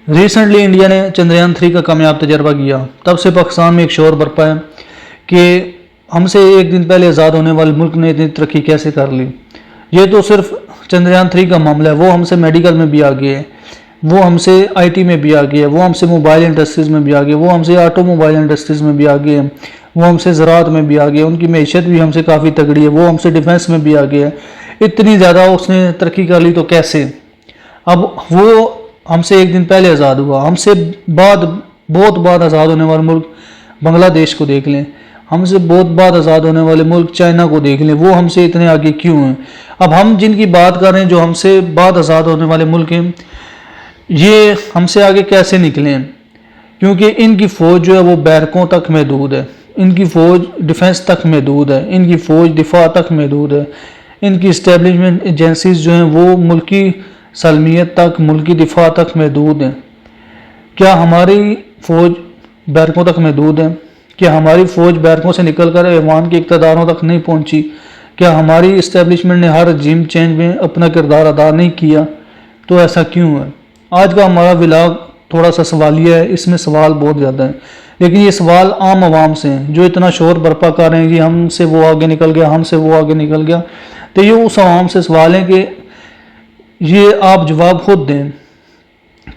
Recently India نے چندریان 3 کا کامیاب تجربہ کیا، تب سے پاکستان میں ایک شور برپا ہے کہ ہم سے ایک دن پہلے آزاد ہونے والے ملک نے اتنی ترقی کیسے کر لی۔ یہ تو صرف چندریان 3 کا معاملہ ہے، وہ ہم سے میڈیکل میں بھی آگے ہے، وہ ہم سے آئی ٹی میں بھی آگے ہے، وہ ہم سے موبائل انڈسٹریز میں بھی آگے، وہ ہم سے آٹو موبائل انڈسٹریز میں بھی آگے ہے، وہ ہم سے زراعت میں بھی آگے ہے، ان کی معیشت بھی ہم سے کافی تگڑی ہے، وہ ہم سے ڈیفنس میں بھی آگے ہے۔ اتنی زیادہ اس نے ترقی کر لی تو کیسے؟ اب وہ ہم سے ایک دن پہلے آزاد ہوا، ہم سے بہت بعد آزاد ہونے والے ملک بنگلہ دیش کو دیکھ لیں، ہم سے بہت بعد آزاد ہونے والے ملک چائنا کو دیکھ لیں، وہ ہم سے اتنے آگے کیوں ہیں؟ اب ہم جن کی بات کر رہے ہیں جو ہم سے بعد آزاد ہونے والے ملک ہیں، یہ ہم سے آگے کیسے نکلیں؟ کیونکہ ان کی فوج جو ہے وہ بیرکوں تک محدود ہے، ان کی فوج ڈیفنس تک محدود ہے، ان کی فوج دفاع تک محدود ہے، ان کی اسٹیبلشمنٹ ایجنسیز جو ہیں وہ ملکی سالمیت تک، ملکی دفاع تک محدود ہیں۔ کیا ہماری فوج بیرکوں تک محدود ہے؟ کیا ہماری فوج بیرکوں سے نکل کر ایوان کے اقتداروں تک نہیں پہنچی؟ کیا ہماری اسٹیبلشمنٹ نے ہر رجیم چینج میں اپنا کردار ادا نہیں کیا؟ تو ایسا کیوں ہے؟ آج کا ہمارا ولاگ تھوڑا سا سوالیہ ہے، اس میں سوال بہت زیادہ ہیں، لیکن یہ سوال عام عوام سے ہیں جو اتنا شور برپا کر رہے ہیں کہ ہم سے وہ آگے نکل گیا، ہم سے وہ آگے نکل گیا۔ تو یہ اس عوام سے سوال ہے کہ یہ آپ جواب خود دیں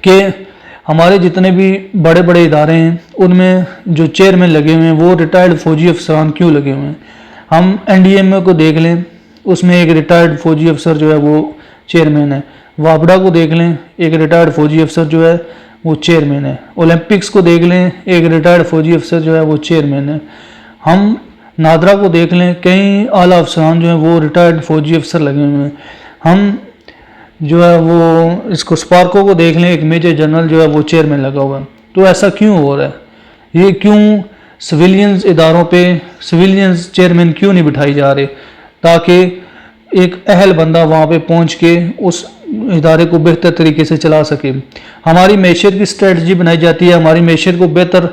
کہ ہمارے جتنے بھی بڑے بڑے ادارے ہیں ان میں جو چیئرمین لگے ہوئے ہیں وہ ریٹائرڈ فوجی افسران کیوں لگے ہوئے ہیں؟ ہم این ڈی ایم اے کو دیکھ لیں، اس میں ایک ریٹائرڈ فوجی افسر جو ہے وہ چیئرمین ہے۔ وابڈا کو دیکھ لیں، ایک ریٹائرڈ فوجی افسر جو ہے وہ چیئرمین ہے۔ اولمپکس کو دیکھ لیں، ایک ریٹائرڈ فوجی افسر جو ہے وہ چیئرمین ہے۔ ہم نادرا کو دیکھ لیں، کئی اعلیٰ افسران جو ہیں وہ ریٹائرڈ فوجی افسر لگے ہوئے ہیں۔ ہم جو ہے وہ اس کو اسپارکو کو دیکھ لیں، ایک میجر جنرل جو ہے وہ چیئرمین لگا ہوا ہے۔ تو ایسا کیوں ہو رہا ہے؟ یہ کیوں سویلینز اداروں پہ سویلینز چیئرمین کیوں نہیں بٹھائی جا رہے تاکہ ایک اہل بندہ وہاں پہ پہنچ کے اس ادارے کو بہتر طریقے سے چلا سکے؟ ہماری معیشت کی اسٹریٹجی بنائی جاتی ہے، ہماری معیشت کو بہتر،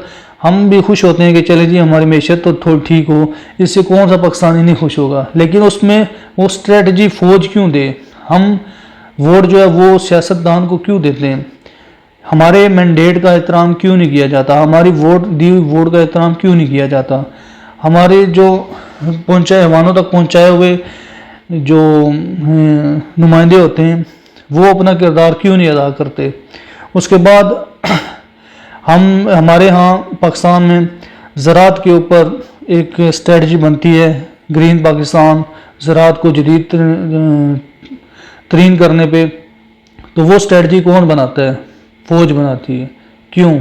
ہم بھی خوش ہوتے ہیں کہ چلے جی ہماری معیشت تو تھوڑی ٹھیک ہو، اس سے کون سا پاکستانی نہیں خوش ہوگا، لیکن اس میں وہ اسٹریٹجی فوج کیوں دے؟ ہم ووٹ جو ہے وہ سیاستدان کو کیوں دیتے ہیں؟ ہمارے مینڈیٹ کا احترام کیوں نہیں کیا جاتا؟ ہماری ووٹ دی ہوئی ووٹ کا احترام کیوں نہیں کیا جاتا؟ ہمارے جو ایوانوں تک پہنچائے ہوئے جو نمائندے ہوتے ہیں وہ اپنا کردار کیوں نہیں ادا کرتے؟ اس کے بعد ہمارے ہاں پاکستان میں زراعت کے اوپر ایک اسٹریٹجی بنتی ہے، گرین پاکستان، زراعت کو جدید ترین کرنے پہ، تو وہ اسٹریٹجی کون بناتا ہے؟ فوج بناتی ہے۔ کیوں؟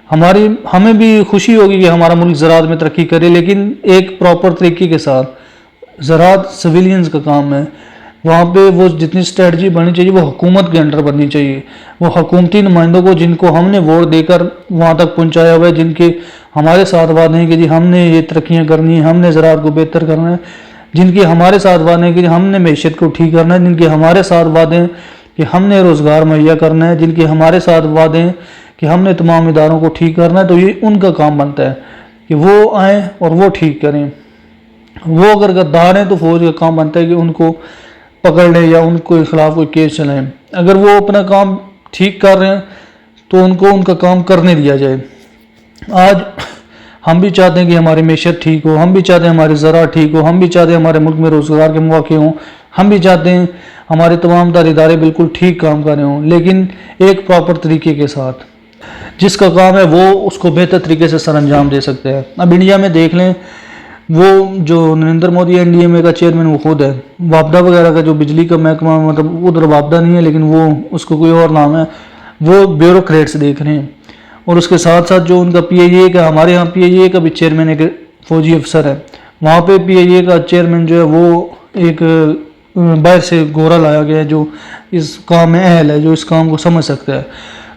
ہمیں بھی خوشی ہوگی کہ ہمارا ملک زراعت میں ترقی کرے، لیکن ایک پراپر طریقے کے ساتھ۔ زراعت سویلینز کا کام ہے، وہاں پہ وہ جتنی اسٹریٹجی بننی چاہیے وہ حکومت کے انڈر بننی چاہیے، وہ حکومتی نمائندوں کو جن کو ہم نے ووٹ دے کر وہاں تک پہنچایا ہوا ہے، جن کے ہمارے ساتھ وعدے ہیں کہ جی ہم نے یہ ترقیاں کرنی ہیں، ہم نے زراعت کو بہتر کرنا ہے، جن کے ہمارے ساتھ وعدے ہیں کہ ہم نے معیشت کو ٹھیک کرنا ہے، جن کے ہمارے ساتھ وعدے ہیں کہ ہم نے روزگار مہیا کرنا ہے، جن کے ہمارے ساتھ وعدے ہیں کہ ہم نے تمام اداروں کو ٹھیک کرنا ہے، تو یہ ان کا کام بنتا ہے کہ وہ آئیں اور وہ ٹھیک کریں۔ وہ اگر غدار ہیں تو فوج کا کام بنتا ہے کہ ان کو پکڑ لیں یا ان کے خلاف کوئی کیس چلائیں۔ اگر وہ اپنا کام ٹھیک کر رہے ہیں تو ان کو ان کا کام کرنے دیا جائے۔ آج ہم بھی چاہتے ہیں کہ ہماری معیشت ٹھیک ہو، ہم بھی چاہتے ہیں ہماری زراعت ٹھیک ہو، ہم بھی چاہتے ہیں ہمارے ملک میں روزگار کے مواقع ہوں، ہم بھی چاہتے ہیں ہمارے تمام تر ادارے بالکل ٹھیک کام کر رہے ہوں، لیکن ایک پراپر طریقے کے ساتھ۔ جس کا کام ہے وہ اس کو بہتر طریقے سے سر انجام دے سکتے ہیں۔ اب انڈیا میں دیکھ لیں، وہ جو Narendra Modi N D M A کا چیئرمین وہ خود ہے۔ وابڈا وغیرہ کا جو بجلی کا محکمہ، مطلب ادھر وابڈا نہیں ہے لیکن وہ اس کو کوئی اور نام ہے، وہ بیوروکریٹس دیکھ رہے ہیں۔ اور اس کے ساتھ ساتھ جو ان کا پی آئی اے کا، ہمارے ہاں پی آئی اے کا بھی چیئرمین ایک فوجی افسر ہے، وہاں پہ پی آئی اے کا چیئرمین جو ہے وہ ایک باہر سے گورا لایا گیا ہے جو اس کام میں اہل ہے، جو اس کام کو سمجھ سکتا ہے۔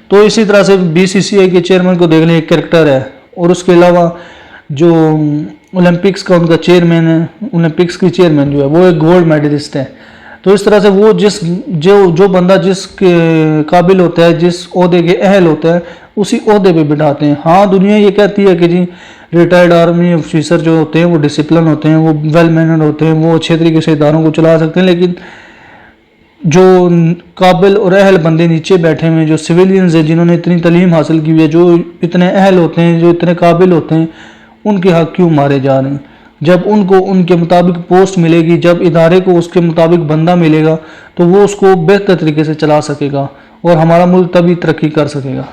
تو اسی طرح سے بی سی سی آئی کے چیئرمین کو دیکھ لیں، ایک کریکٹر ہے۔ اور اس کے علاوہ جو اولمپکس کا ان کا چیئرمین ہے، اولمپکس کی چیئرمین جو ہے وہ ایک گولڈ میڈلسٹ ہے۔ تو اس طرح سے وہ جو بندہ جس کے قابل ہوتا ہے، جس عہدے کے اہل ہوتا ہے، اسی عہدے پہ بٹھاتے ہیں۔ ہاں دنیا یہ کہتی ہے کہ جی ریٹائرڈ آرمی آفیسر جو ہوتے ہیں وہ ڈسپلن ہوتے ہیں، وہ ویل مینرڈ ہوتے ہیں، وہ اچھے طریقے سے اداروں کو چلا سکتے ہیں، لیکن جو قابل اور اہل بندے نیچے بیٹھے ہوئے ہیں، جو سویلینز ہیں جنہوں نے اتنی تعلیم حاصل کی ہوئی ہے، جو اتنے اہل ہوتے ہیں، جو اتنے قابل ہوتے ہیں، ان کے حق کیوں مارے جا رہے ہیں؟ جب ان کو ان کے مطابق پوسٹ ملے گی، جب ادارے کو اس کے مطابق بندہ ملے گا، تو وہ اس کو بہتر طریقے سے چلا سکے گا اور ہمارا ملک تبھی ترقی کر سکے گا۔